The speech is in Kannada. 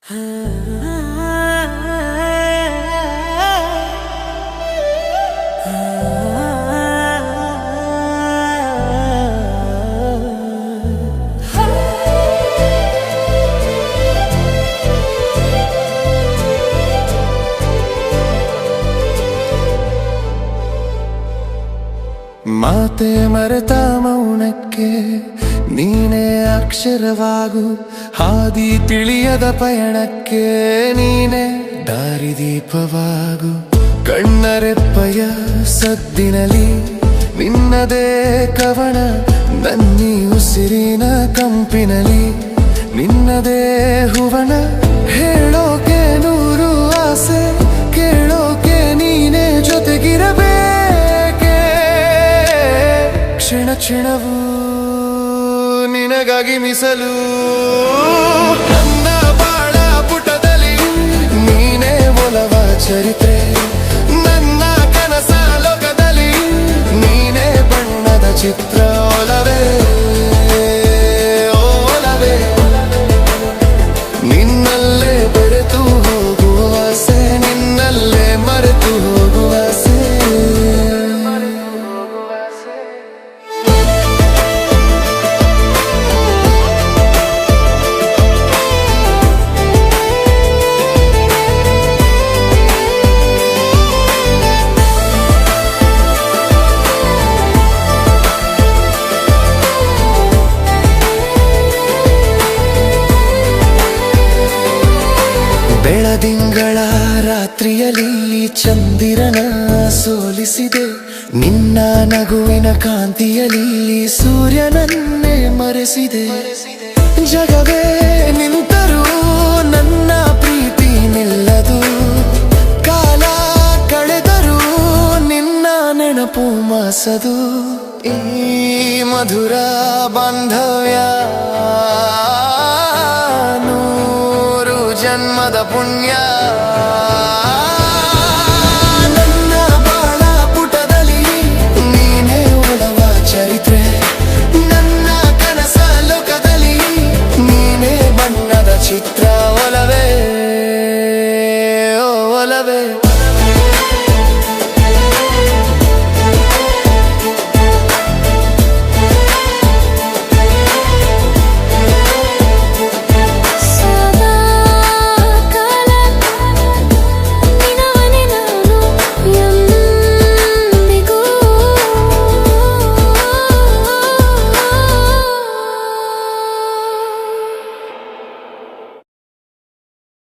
ಮಾತೆ ಮರೆತ ಮೌನಕ್ಕೆ ನೀನೇ ಅಕ್ಷರವಾಗು, ಹಾದಿ ತಿಳಿಯದ ಪಯಣಕ್ಕೆ ನೀನೇ ದಾರಿದೀಪವಾಗು. ಕಣ್ಣರೆಪ್ಪಯ ಸದ್ದಿನಲಿ ನಿನ್ನದೇ ಕವನ, ನನ್ನಿ ಉಸಿರಿನ ಕಂಪಿನಲಿ ನಿನ್ನದೇ ಹುವನ. ಹೇಳೋಕೆ ನೂರು ಆಸೆ, ಕೇಳೋಕೆ ನೀನೇ ಜೊತೆಗಿರಬೇಕೆ. ಕ್ಷಣ ಕ್ಷಣವೂ ನಿನಗಾಗಿ ಮೀಸಲು. ನನ್ನ ಬಾಳ ಪುಟದಲ್ಲಿ ನೀನೇ ಒಲವ ಚರಿತ್ರೆ, ನನ್ನ ಕನಸ ಲೋಕದಲ್ಲಿ ನೀನೇ ಬಣ್ಣದ ಚಿತ್ರ. ಒಲವೇ ಒಲವೇ ನಿನ್ನಲ್ಲೇ ಬೆರೆತು ಹೋಗುವ ಆಸೆ, ನಿನ್ನಲ್ಲೇ ಮರೆತು ಹೋಗುವ ಆಸೆ. ಬೆಳದಿಂಗಳ ರಾತ್ರಿಯಲ್ಲಿ ಚಂದಿರನ ಸೋಲಿಸಿದೆ, ನಿನ್ನ ನಗುವಿನ ಕಾಂತಿಯಲ್ಲಿ ಸೂರ್ಯನನ್ನೇ ಮರೆಸಿದೆ. ಜಗವೇ ನಿಂತರೂ ನನ್ನ ಪ್ರೀತಿ ನಿಲ್ಲದು, ಕಾಲ ಕಳೆದರೂ ನಿನ್ನ ನೆನಪು ಮಾಸದು. ಈ ಮಧುರ ಬಾಂಧವ್ಯ ಜನ್ಮದ ಪುಣ್ಯ. ನನ್ನ ಬಾಳ ಪುಟದಲ್ಲಿ ನೀನೇ ಒಲವ ಚರಿತ್ರೆ, ನನ್ನ ಕನಸ ಲೋಕದಲ್ಲಿ ನೀನೇ ಬಣ್ಣದ ಚಿತ್ರ.